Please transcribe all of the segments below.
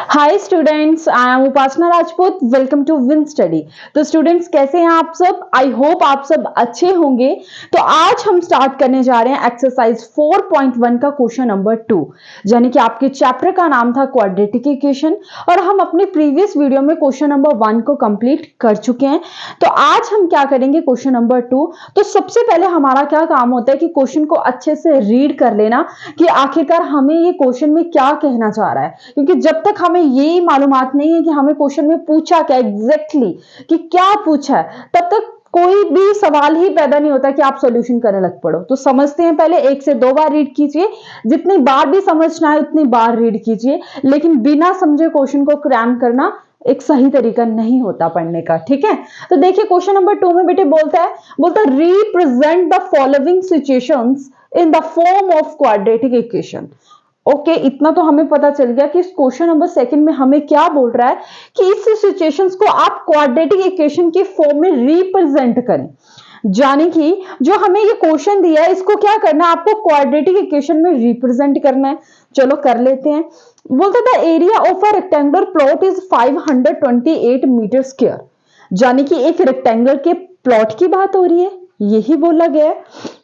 Hi students, I am Upasana Rajput. Welcome to Win Study. तो students कैसे हैं आप सब? आई होप आप सब अच्छे होंगे। तो आज हम स्टार्ट करने जा रहे हैं एक्सरसाइज 4.1 का क्वेश्चन नंबर 2, यानी कि आपके चैप्टर का नाम था क्वाड्रेटिक इक्वेशन और हम अपने प्रीवियस वीडियो में क्वेश्चन नंबर 1 को कंप्लीट कर चुके हैं। तो आज हम क्या करेंगे, क्वेश्चन नंबर 2। तो सबसे पहले हमारा क्या काम होता है कि क्वेश्चन को अच्छे से रीड कर लेना कि आखिरकार हमें ये क्वेश्चन में क्या कहना चाह रहा है, क्योंकि जब तक हमें ये मालूमात नहीं है कि हमें क्वेश्चन में पूछा क्या एग्जैक्टली कि क्या पूछा है, तब तक कोई भी सवाल ही पैदा नहीं होता कि आप सॉल्यूशन करने लग पड़ो। तो समझते हैं, पहले 1 से 2 बार रीड कीजिए, जितनी बार भी समझना है उतनी बार रीड कीजिए, लेकिन बिना समझे क्वेश्चन को क्रैम करना एक सही तरीका नहीं होता पढ़ने का। ठीक है, तो देखिए क्वेश्चन नंबर 2 में बेटे बोलता है represent the following situations in the form of quadratic equation. Okay, इतना तो हमें पता चल गया कि इस क्वेश्चन नंबर 2 में हमें क्या बोल रहा है कि इस सिचुएशंस को आप क्वाड्रेटिक इक्वेशन के फॉर्म में रिप्रेजेंट करें। यानी कि जो हमें ये क्वेश्चन दिया है इसको क्या करना है, आपको क्वाड्रेटिक इक्वेशन में रिप्रेजेंट करना है। चलो कर लेते हैं। बोलते the area of a rectangular plot is 528 metre square, यानी कि एक रेक्टेंगुलर के प्लॉट की बात हो रही है, यही बोला गया है।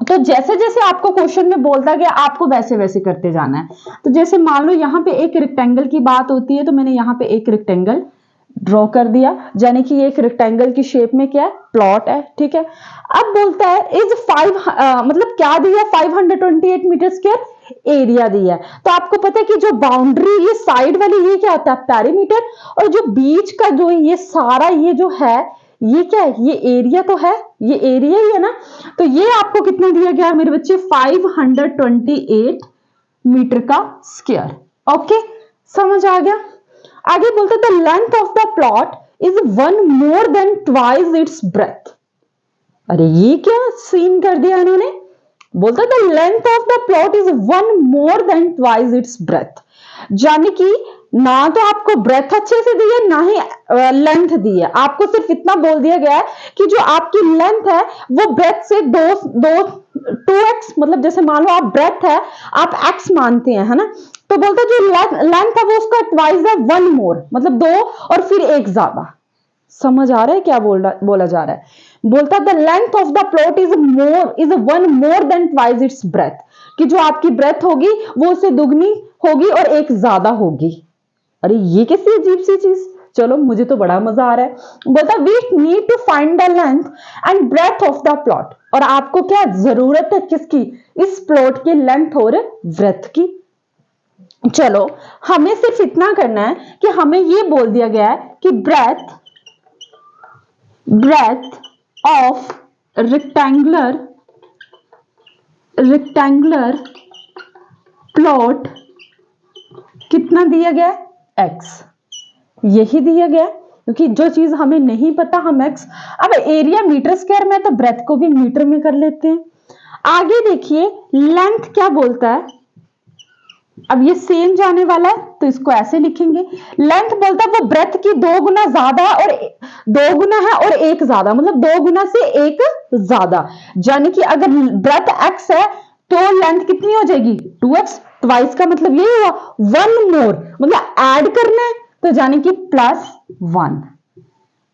तो जैसे जैसे आपको क्वेश्चन में बोलता गया आपको वैसे वैसे करते जाना है। तो जैसे मान लो यहाँ पे एक रेक्टेंगल की बात होती है, तो मैंने यहाँ पे एक रेक्टेंगल ड्रॉ कर दिया, यानी कि एक रेक्टेंगल की शेप में क्या है, प्लॉट है। ठीक है, अब बोलता है इज 5 मतलब क्या दिया, 528 मीटर स्क्वायर एरिया दिया है। तो आपको पता है कि जो बाउंड्री ये साइड वाली ये क्या होता है, पेरीमीटर, और जो बीच का जो ये सारा ये जो है ये क्या है, ये एरिया तो है, ये एरिया ही है ना। तो ये आपको कितना दिया गया है मेरे बच्चे, 528 मीटर का स्क्वायर। ओके, समझ आ गया। आगे बोलते the length of the plot is 1 more than twice its breath. अरे ये क्या सीन कर दिया इन्होंने। बोलता the length of the plot is 1 more than twice its breath, यानी कि ना तो आपको ब्रेथ अच्छे से दी है ना ही लेंथ दी है। आपको सिर्फ इतना बोल दिया गया है कि जो आपकी लेंथ है वो ब्रेथ से दो दो 2x, मतलब जैसे मान लो आप ब्रेथ है आप x मानते हैं, है ना। तो बोलता है जो लेंथ है वो उसका ट्वाइस है, 1 मोर मतलब 2 और फिर 1 ज्यादा। समझ आ रहा है क्या बोला जा रहा है। बोलता the length of the plot is 1 more than twice its breath, कि जो आपकी ब्रेथ होगी वो उससे दुगनी होगी और 1 ज्यादा होगी। अरे ये कैसी अजीब सी चीज। चलो मुझे तो बड़ा मजा आ रहा है। बोलता we need to find the length and breadth of the plot, और आपको क्या जरूरत है किसकी, इस प्लॉट की लेंथ और ब्रेथ की। चलो हमें सिर्फ इतना करना है कि हमें ये बोल दिया गया है कि ब्रेथ ऑफ रेक्टेंगुलर प्लॉट कितना दिया गया है, x। यही दिया गया, क्योंकि जो चीज हमें नहीं पता हम x। अब एरिया मीटर स्क्वायर में, तो ब्रेथ को भी मीटर में कर लेते हैं। आगे देखिए लेंथ क्या बोलता है, अब ये सेम जाने वाला है तो इसको ऐसे लिखेंगे। लेंथ बोलता है वो ब्रेथ की 2 गुना ज्यादा और 2 गुना है और 1 ज्यादा, मतलब 2 गुना से 1 ज्यादा। यानी कि अगर ब्रेथ x है तो लेंथ कितनी हो जाएगी, 2x। ट्वाइस का मतलब यही हुआ 1 मोर, मतलब ऐड करना है, तो यानी कि +1,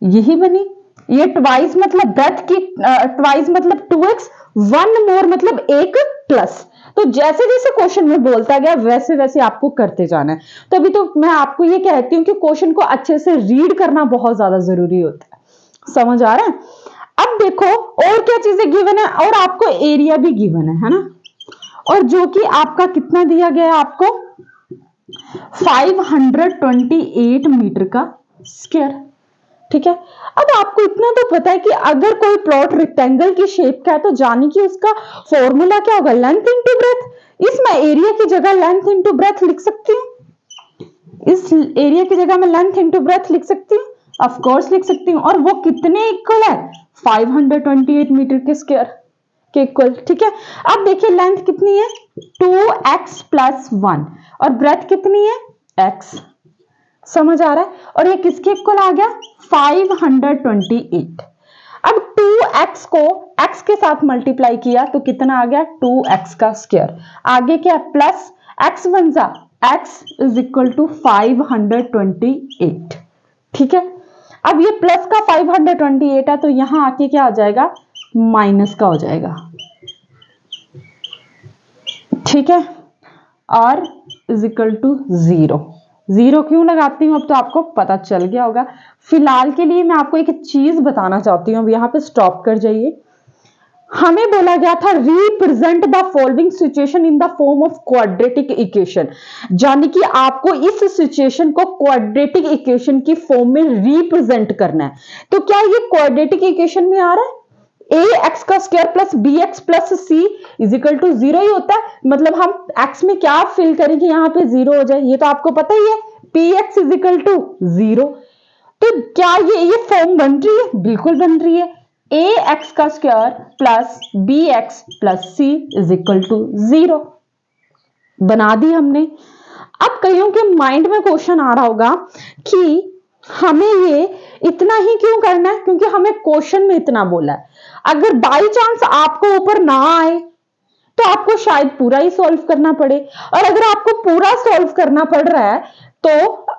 यही बनी। ये ट्वाइस मतलब ब्रेथ की, ट्वाइस मतलब 2x, 1 मोर मतलब 1 प्लस। तो जैसे जैसे क्वेश्चन में बोलता गया वैसे वैसे आपको करते जाना है। तभी तो मैं आपको ये कहती हूँ कि क्वेश्चन को अच्छे से रीड करना बहुत ज्यादा जरूरी होता है। समझ आ रहा है। अब देखो और क्या चीजें गिवन है, और आपको एरिया भी गिवन है ना, और जो कि आपका कितना दिया गया है, आपको 528 मीटर का स्क्वायर। ठीक है, अब आपको इतना तो पता है कि अगर कोई प्लॉट रेक्टेंगल की शेप का है तो जाने की उसका फॉर्मूला क्या होगा, लेंथ इनटू ब्रेथ। इसमें एरिया की जगह लेंथ इनटू ब्रेथ लिख सकती हूँ, इस एरिया की जगह मैं लेंथ इनटू ब्रेथ लिख सकती हूँ, ऑफ कोर्स लिख सकती हूँ। और वो कितने इक्वल है, 528 मीटर के स्क्वायर के इक्वल। ठीक है, अब देखिए लेंथ कितनी है, 2x + 1, और ब्रेथ कितनी है, x। समझ आ रहा है। और ये किसके इक्वल आ गया, 528। अब 2x को x के साथ मल्टीप्लाई किया तो कितना आ गया, 2x का स्क्वायर। आगे क्या प्लस x 1 जा x इज इक्वल टू 528। ठीक है, अब ये प्लस का 528 है तो यहां आके क्या आ जाएगा, माइनस का हो जाएगा। ठीक है, r is equal to 0। Zero क्यों लगाती हूं अब तो आपको पता चल गया होगा। फिलहाल के लिए मैं आपको एक चीज बताना चाहती हूँ, अब यहाँ पे स्टॉप कर जाइए। हमें बोला गया था represent the following situation in the form of quadratic equation, यानी कि आपको इस सिचुएशन को क्वाड्रेटिक इक्वेशन की फॉर्म में रिप्रेजेंट करना है। तो क्या ये क्वाड्रेटिक इक्वेशन में आ रहा है, ए एक्स का square plus B x plus C is equal to 0 ही होता है। मतलब हम एक्स में क्या फिल करेंगे, यहाँ पे 0 हो जाए, ये तो आपको पता ही है, P x is equal to 0। तो क्या ये फॉर्म बन रही है, बिल्कुल बन रही है। ए एक्स का square plus B x plus C is equal to 0 बना दी हमने। अब कईयों के माइंड में क्वेश्चन आ रहा होगा कि हमें ये इतना ही क्यों करना है, क्योंकि हमें क्वेश्चन में इतना बोला है। अगर बाई चांस आपको ऊपर ना आए तो आपको शायद पूरा ही सॉल्व करना पड़े, और अगर आपको पूरा सॉल्व करना पड़ रहा है तो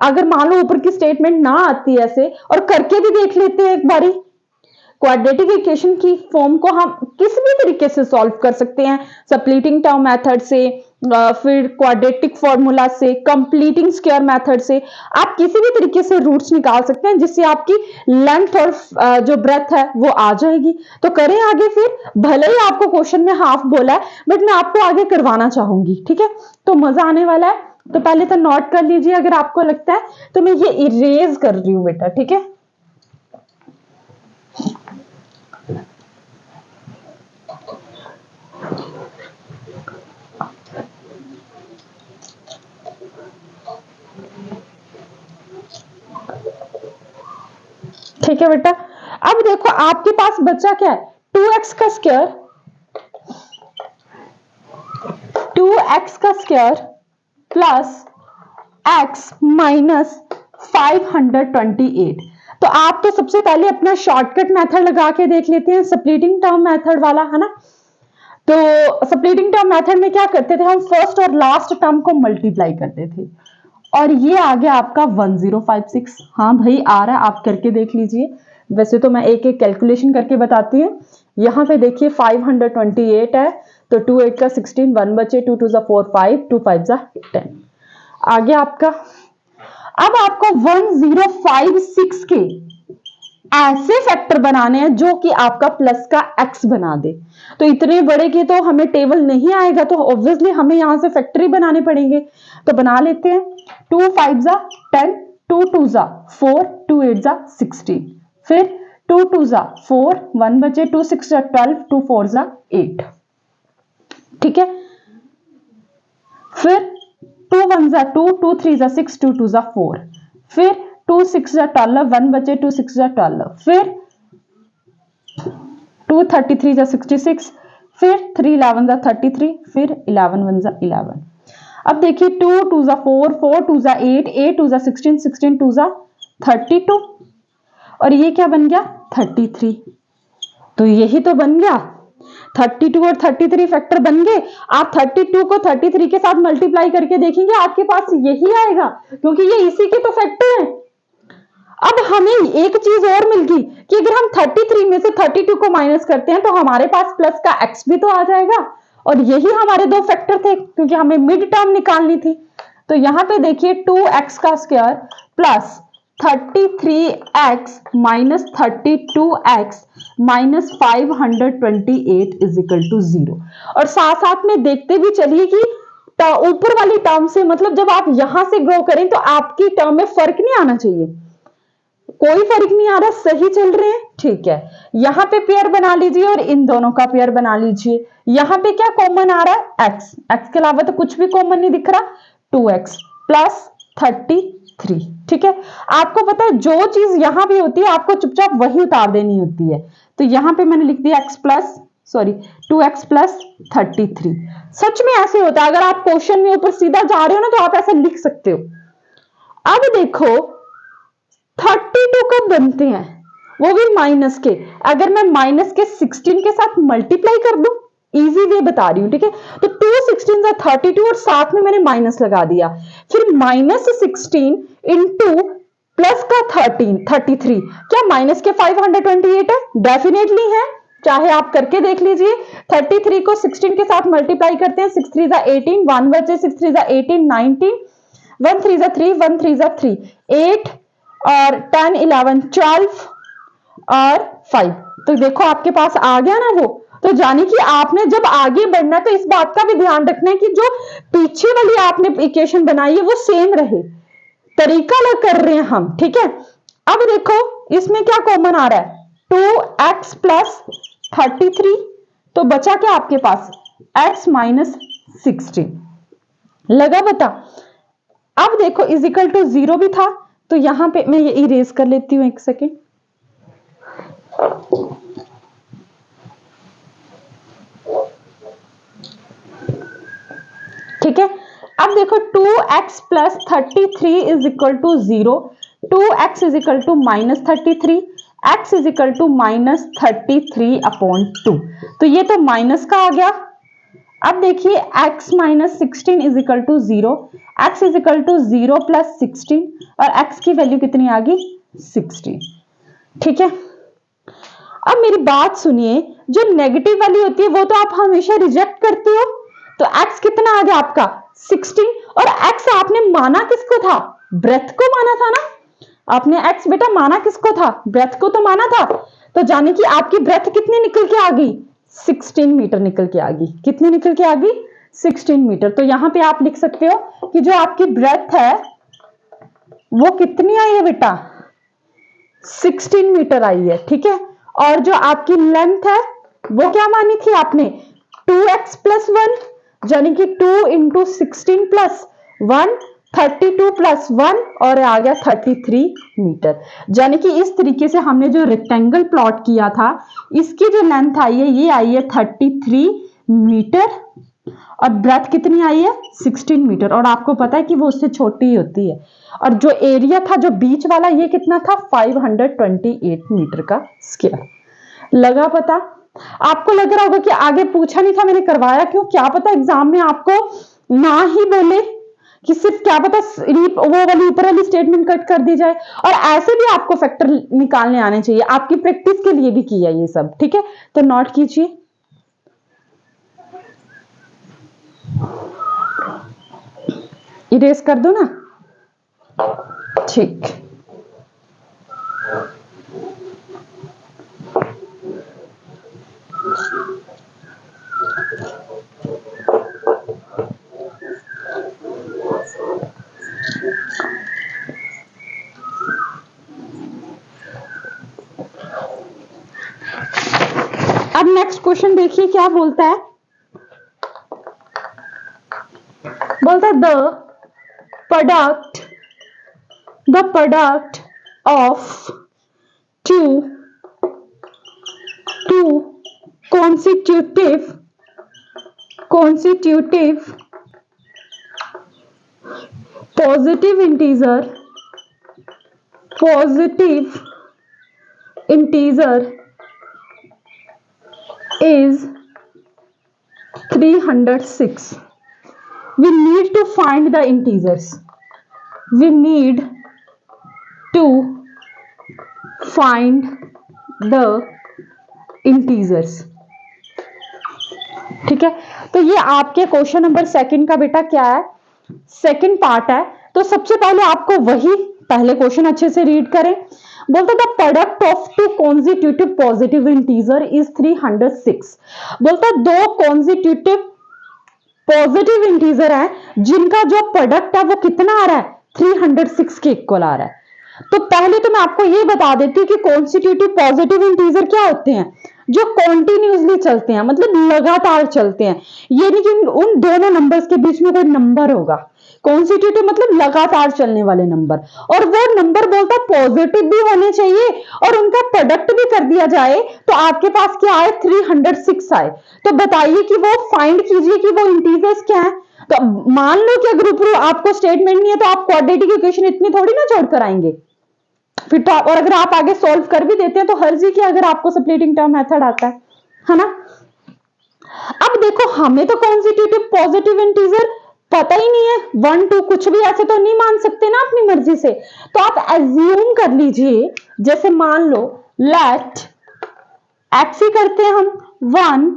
अगर मान लो ऊपर की स्टेटमेंट ना आती है ऐसे, और करके भी देख लेते हैं एक बारी। क्वाड्रेटिक इक्वेशन की फॉर्म को हम किसी भी तरीके से सॉल्व कर सकते हैं, स्प्लिटिंग टर्म मेथड से, फिर क्वाड्रेटिक फॉर्मूला से, कंप्लीटिंग स्क्वायर मेथड से, आप किसी भी तरीके से रूट्स निकाल सकते हैं जिससे आपकी लेंथ और जो ब्रेथ है वो आ जाएगी। तो करें आगे फिर, भले ही आपको क्वेश्चन में हाफ बोला है बट मैं आपको आगे करवाना चाहूंगी। ठीक है, तो मजा आने वाला है। तो पहले तो नोट कर लीजिए, अगर आपको लगता है तो मैं ये इरेज कर रही हूं बेटा। ठीक है, ठीक है बेटा। अब देखो आपके पास बचा क्या है, 2x का स्क्वायर, 2x का स्क्वायर प्लस x माइनस 528। तो आप तो सबसे पहले अपना शॉर्टकट मेथड लगा के देख लेते हैं, स्प्लिटिंग टर्म मेथड वाला, है ना। तो स्प्लिटिंग टर्म मेथड में क्या करते थे हम, फर्स्ट और लास्ट टर्म को मल्टीप्लाई करते थे, और ये आ गया आपका 1056। हाँ भाई आ रहा है, आप करके देख लीजिए। वैसे तो मैं एक एक कैलकुलेशन करके बताती हूँ। यहाँ पे देखिए 528 है, तो 2 8 का 16, 1 बचे, 2 2 जा 4 5, 2 5 जा 10 आ गया आपका। अब आपको 1056 के ऐसे फैक्टर बनाने हैं जो कि आपका प्लस का x बना दे। तो इतने बड़े के तो हमें टेबल नहीं आएगा, तो ऑब्वियसली हमें यहां से फैक्टर ही बनाने पड़ेंगे। तो बना लेते हैं, 2 5 जा 10, 2 2 जा 4, 2 8 जा 16, फिर 2 2 जा 4, 1 बचे, 2 6 जा 12, 2 4 जा 8। ठीक है, फिर 2 1 जा 2, 2 3 जा 6, 2 2 जा 4, फिर 2 6 जा 12, 1 बचे, 2 6 जा 12, फिर 2 33 जा 66, फिर 3 11 जा 33, फिर 11 1 जा 11। अब देखिए 2 2 जा 4, 4 2 जा 8, 8 2 जा 16, 16 2 जा 32, और ये क्या बन गया 33। तो यही तो बन गया 32 और 33 फैक्टर बन गए। आप 32 को 33 के साथ मल्टीप्लाई करके देखेंगे आपके पास यही आएगा, क्योंकि ये इसी के तो फैक्टर है। अब हमें एक चीज और मिल गई कि अगर हम 33 में से 32 को माइनस करते हैं तो हमारे पास प्लस का x भी तो आ जाएगा, और यही हमारे दो फैक्टर थे क्योंकि हमें मिड टर्म निकालनी थी। तो यहां पे देखिए 2x का square plus 33x minus 32x minus 528 is equal to 0। और साथ साथ में देखते भी चलिए कि ऊपर वाली टर्म से, मतलब जब आप यहां से ग्रो करें तो आपकी टर्म में फर्क नहीं आना चाहिए। कोई फर्क नहीं आ रहा, सही चल रहे हैं, ठीक है। यहां पे पेयर बना लीजिए और इन दोनों का पेयर बना लीजिए। यहां पे क्या कॉमन आ रहा है, x, x के अलावा तो कुछ भी कॉमन नहीं दिख रहा, 2x प्लस 33। ठीक है, आपको पता है जो चीज यहां भी होती है आपको चुपचाप वही उतार देनी होती है। तो यहां पे मैंने लिख दिया x प्लस 2x प्लस 33। सच में ऐसे होता है, अगर आप क्वेश्चन में ऊपर सीधा जा रहे हो ना तो आप ऐसा लिख सकते हो। अब देखो 32 कब बनते हैं, वो भी माइनस के। अगर मैं माइनस के 16 के साथ मल्टीप्लाई कर दूं इजी वे बता रही हूं, ठीक है। तो 2 16 और साथ में मैंने माइनस लगा दिया, फिर -16 इंटू प्लस का 33। क्या माइनस के 528 है? डेफिनेटली है, चाहे आप करके देख लीजिए। 33 को 16 के साथ मल्टीप्लाई करते हैं, 6 3 18, 1 बचे, 6 3 18 19, 1 3 3, 1 3 3, 8 और 10 11 12 और 5। तो देखो आपके पास आ गया ना वो। तो जानी कि आपने जब आगे बढ़ना तो इस बात का भी ध्यान रखना है कि जो पीछे वाली आपने इक्वेशन बनाई है वो सेम रहे, तरीका अलग कर रहे हैं हम, ठीक है। अब देखो इसमें क्या कॉमन आ रहा है, 2x प्लस 33, तो बचा क्या आपके पास, x माइनस 16। लगा पता। अब देखो इजिकल टू 0 भी था, तो यहां पे मैं ये इरेज कर लेती हूं, एक सेकेंड। ठीक है। अब देखो 2x plus 33 is equal to 0, 2x is equal to -33, x is equal to -33/2। तो ये तो माइनस का आ गया। अब देखिए x minus 16 is equal to 0, x is equal to 0 plus 16, और x की वैल्यू कितनी आ गई, 16। ठीक है। अब मेरी बात सुनिए, जो नेगेटिव वाली होती है वो तो आप हमेशा रिजेक्ट करते हो। तो x कितना आ गया आपका, 16, और x आपने माना किसको था, ब्रेथ को माना था ना। आपने x बेटा माना किसको था, ब्रेथ को तो माना था। तो जाने कि आपकी ब्रेथ कितनी निकल के आ गई, 16 मीटर निकल के आ गई। कितनी निकल के आ गई, 16 मीटर। तो यहां पे आप लिख सकते हो कि जो आपकी ब्रेथ है वो कितनी आई है बेटा, 16 मीटर आई है। ठीक है। और जो आपकी लेंथ है वो क्या मानी थी आपने, 2x प्लस 1, यानी कि 2 इंटू 16 प्लस 1, 32 प्लस 1, और आ गया 33 मीटर। यानी कि इस तरीके से हमने जो रेक्टेंगल प्लॉट किया था, इसकी जो लेंथ आई है ये आई है 33 मीटर, और ब्रेथ कितनी आई है, 16 मीटर। और आपको पता है कि वो उससे छोटी ही होती है। और जो एरिया था जो बीच वाला, ये कितना था, 528 मीटर का स्क्वायर। लगा पता। आपको लग रहा होगा कि आगे पूछा नहीं था, मैंने करवाया क्यों, क्या पता एग्जाम में आपको ना ही बोले, कि सिर्फ क्या पता वो वाली ऊपर वाली स्टेटमेंट कट कर दी जाए। और ऐसे भी आपको फैक्टर निकालने आने चाहिए, आपकी प्रैक्टिस के लिए भी किया ये सब। ठीक है। तो नोट कीजिए, इरेज कर दो ना। ठीक। अब नेक्स्ट क्वेश्चन देखिए क्या बोलता है। बोलता है the product of two consecutive positive integer is 306. We need to find the integers. We need to find the integers. ठीक है। तो ये आपके क्वेश्चन नंबर सेकंड का बेटा क्या है, सेकंड पार्ट है। तो सबसे पहले आपको वही पहले क्वेश्चन अच्छे से रीड करें। बोलता the product of two consecutive positive integer is 306। बोलता दो कॉन्जिट्यूटिव पॉजिटिव इंटीजर है जिनका जो प्रोडक्ट है वो कितना आ रहा है, 306 के इक्वल आ रहा है। तो पहले तो मैं आपको ये बता देती हूँ कि कॉन्स्टिट्यूटिव पॉजिटिव इंटीजर क्या होते हैं, जो कॉन्टिन्यूसली चलते हैं, मतलब लगातार चलते हैं। ये नहीं कि उन दोनों नंबर्स के बीच में कोई नंबर होगा। कॉन्स्टिट्यूटिव मतलब लगातार चलने वाले नंबर, और वो नंबर बोलता पॉजिटिव भी होने चाहिए और उनका प्रोडक्ट भी कर दिया जाए, तो आपके पास क्या आए, 306 आए। तो बताइए कि वो फाइंड कीजिए कि वो इंटीजर्स क्या है। तो मान लो कि अगर ऊपर आपको स्टेटमेंट नहीं है तो आप क्वाड्रेटिक इक्वेशन इतनी थोड़ी ना छोड़कर आएंगे फिर तो। और अगर आप आगे सॉल्व कर भी देते हैं तो हर जी की अगर आपको स्प्लिटिंग टर्म मेथड आता है ना। अब देखो हमें तो कॉन्स्टिट्यूटिव पॉजिटिव इंटीजर पता ही नहीं है, 1 2 कुछ भी ऐसे तो नहीं मान सकते ना अपनी मर्जी से। तो आप एज्यूम कर लीजिए, जैसे मान लो लेट एक्स ही करते हैं हम, 1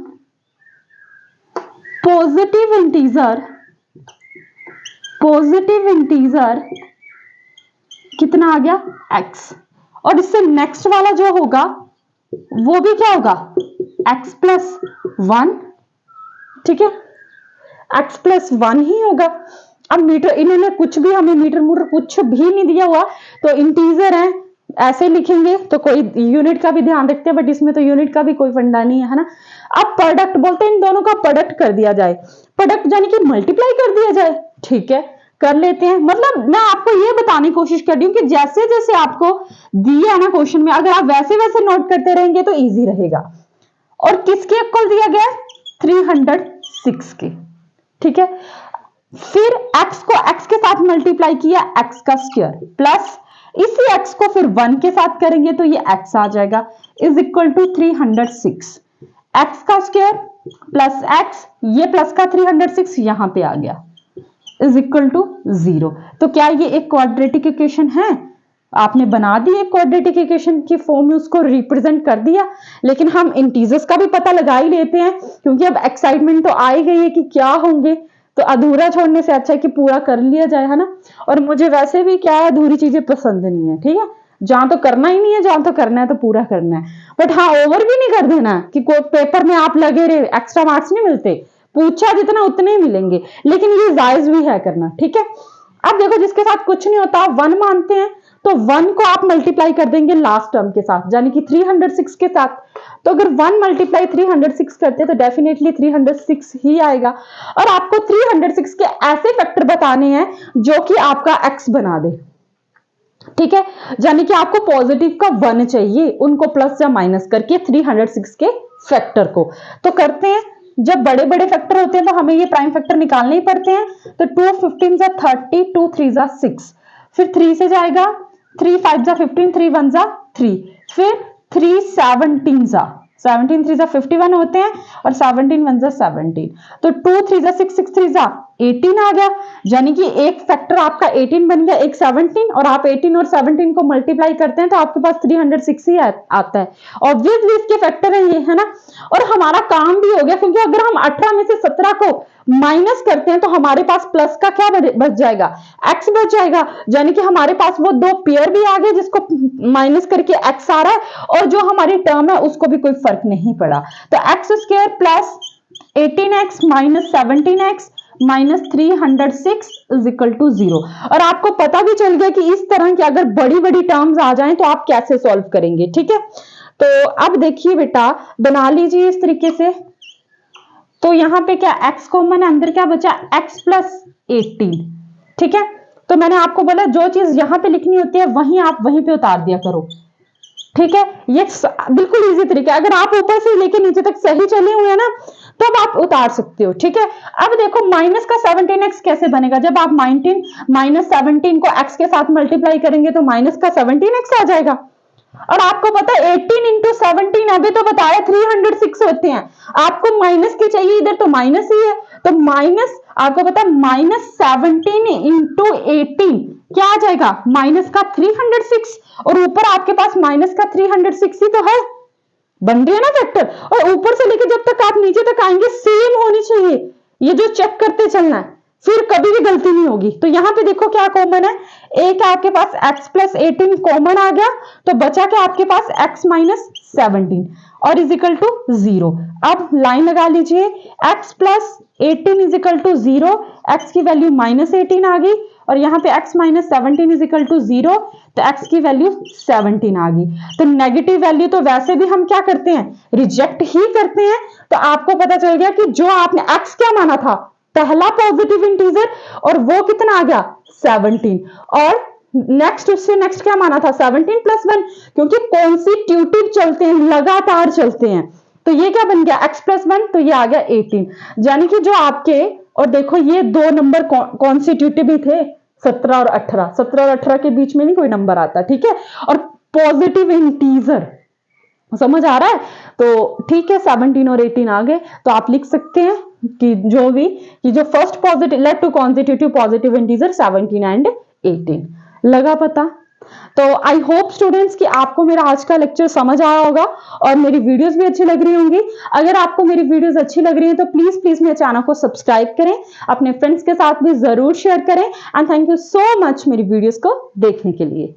पॉजिटिव इंटीजर कितना आ गया x, और इससे नेक्स्ट वाला जो होगा वो भी क्या होगा x प्लस 1, ठीक है, x प्लस 1 ही होगा। अब मीटर इन्होंने कुछ भी हमें मीटर मूटर कुछ भी नहीं दिया हुआ, तो इंटीजर है ऐसे लिखेंगे, तो कोई यूनिट का भी ध्यान रखते हैं, बट इसमें तो यूनिट का भी कोई फंडा नहीं है ना। अब प्रोडक्ट बोलते हैं इन दोनों का प्रोडक्ट कर दिया जाए, प्रोडक्ट यानी कि मल्टीप्लाई कर दिया जाए, ठीक है कर लेते हैं। मतलब मैं आपको ये बताने की कोशिश कर रही हूँ कि जैसे जैसे आपको दिया है ना क्वेश्चन में, अगर आप वैसे वैसे नोट करते रहेंगे तो इजी रहेगा। और किसके इक्वल दिया गया है, 306 के, ठीक है। फिर x को x के साथ मल्टीप्लाई किया, x का स्क्वायर प्लस इसी x को फिर 1 के साथ करेंगे तो ये x आ जाएगा, इज इक्वल टू 306, x का स्क्वायर प्लस x, ये प्लस का 306 यहां पे आ गया, इज इक्वल टू 0। तो क्या ये एक क्वाड्रेटिक इक्वेशन है? आपने बना दी एक क्वाड्रेटिक इक्वेशन की फॉर्म में, उसको रिप्रेजेंट कर दिया। लेकिन हम इंटीजर्स का भी पता लगा ही लेते हैं, क्योंकि अब एक्साइटमेंट तो आ ही गई है कि क्या होंगे, तो अधूरा छोड़ने से अच्छा है कि पूरा कर लिया जाए, है ना। और मुझे वैसे भी क्या है, अधूरी चीजें पसंद नहीं है, ठीक है। जहां तो करना ही नहीं है, जहां तो करना है तो पूरा करना है। बट हाँ, ओवर भी नहीं कर देना कि कोई पेपर में आप लगे रहे, एक्स्ट्रा मार्क्स नहीं मिलते, पूछा जितना उतने ही मिलेंगे, लेकिन ये जायज भी है करना, ठीक है। अब देखो जिसके साथ कुछ नहीं होता, 1 मानते हैं, तो 1 को आप मल्टीप्लाई कर देंगे लास्ट टर्म के साथ, यानी कि 306 के साथ। तो अगर 1 मल्टीप्लाई 306 करते हैं तो डेफिनेटली 306 ही आएगा। और आपको 306 के ऐसे फैक्टर बताने हैं जो कि आपका x बना दे, ठीक है। यानी कि आपको पॉजिटिव का 1 चाहिए, उनको प्लस या माइनस करके 306 के फैक्टर को। तो करते हैं, जब बड़े बड़े फैक्टर होते हैं तो हमें ये प्राइम फैक्टर निकालने ही पड़ते हैं। तो 2 15 जा 30, 2 3 जा 6, फिर 3 से जाएगा, 3 5 जा 15, 3 1 जा 3, फिर 3 17 जा 17, 3 जा 51 होते हैं, और 17 1 जा 17, तो 2 3 जा 6, 6 3 जा 18 आ गया। यानी कि एक फैक्टर आपका 18 बन गया, एक 17, और आप 18 और 17 को मल्टीप्लाई करते हैं तो आपके पास 306 ही आता है। ऑब्वियसली इसके फैक्टर है ये, है ना। और हमारा काम भी हो गया, क्योंकि अगर हम 18 में से 17 को माइनस करते हैं तो हमारे पास प्लस का क्या बच जाएगा, x बच जाएगा। यानी कि हमारे पास वो 2 पेयर भी आ गए जिसको माइनस करके x आ रहा है, और जो हमारी टर्म है उसको भी कोई फर्क नहीं पड़ा। तो x square plus 18x minus 17x minus 306 is equal to 0। और आपको पता भी चल गया कि इस तरह की अगर बड़ी बड़ी टर्म्स आ जाएं तो आप कैसे सॉल्व करेंगे, ठीक है। तो अब देखिए बेटा, बना लीजिए इस तरीके से। तो यहां पे क्या x कॉमन है, अंदर क्या बचा, x प्लस 18, ठीक है। तो मैंने आपको बोला जो चीज यहां पे लिखनी होती है वहीं आप वहीं पे उतार दिया करो, ठीक है। ये बिल्कुल इजी तरीका है, अगर आप ऊपर से लेके नीचे तक सही चले हुए हैं ना तब आप उतार सकते हो, ठीक है। अब देखो माइनस का 17x कैसे बनेगा, जब आप 19 माइनस 17 को x के साथ मल्टीप्लाई करेंगे तो माइनस का 17x आ जाएगा। और आपको पता है 18 इंटू 17, अभी तो बताया 306 होते हैं, आपको माइनस की चाहिए, इधर तो माइनस ही है, तो माइनस आपको पता है माइनस 17 इंटू 18 क्या आ जाएगा, माइनस का 306, और ऊपर आपके पास माइनस का 306 ही तो है, बन गया ना फैक्टर। और ऊपर से लेके जब तक आप नीचे तक आएंगे सेम होनी चाहिए, ये जो चेक करते चलना है, फिर कभी भी गलती नहीं होगी। तो यहां पे देखो क्या कॉमन है, एक आपके पास x प्लस 18 कॉमन आ गया, तो बचा क्या आपके पास x माइनस 17 और इज इक्वल टू 0। अब लाइन लगा लीजिए, x plus 18 is equal to 0, x की वैल्यू माइनस 18 आ गई, और यहाँ पे x minus 17 is equal to 0, तो x की वैल्यू 17 आ गई। तो नेगेटिव वैल्यू तो वैसे भी हम क्या करते हैं, रिजेक्ट ही करते हैं। तो आपको पता चल गया कि जो आपने x क्या माना था, पहला पॉजिटिव इंटीजर, और वो कितना आ गया 17, और नेक्स्ट उससे नेक्स्ट क्या माना था 17 प्लस 1, क्योंकि कॉन्स्टिट्यूटिव चलते हैं, लगातार चलते हैं। तो ये क्या बन गया x प्लस 1, तो ये आ गया 18। यानी कि जो आपके, और देखो ये 2 नंबर कॉन्स्टिट्यूटिव ही थे, 17 और 18, 17 और 18 के बीच में नहीं कोई नंबर आता, ठीक है। और पॉजिटिव इंटीजर समझ आ रहा है? तो ठीक है, 17 और 18 आ गए, तो आप लिख सकते हैं कि जो भी कि जो first positive let to constitutive positive integer 17 and 18 लगा पता। तो आई होप स्टूडेंट्स कि आपको मेरा आज का लेक्चर समझ आया होगा और मेरी वीडियोस भी अच्छी लग रही होंगी। अगर आपको मेरी वीडियोस अच्छी लग रही है तो प्लीज प्लीज मेरे चैनल को सब्सक्राइब करें, अपने फ्रेंड्स के साथ भी जरूर शेयर करें and thank you so much मेरी वीडियोस को देखने के लिए।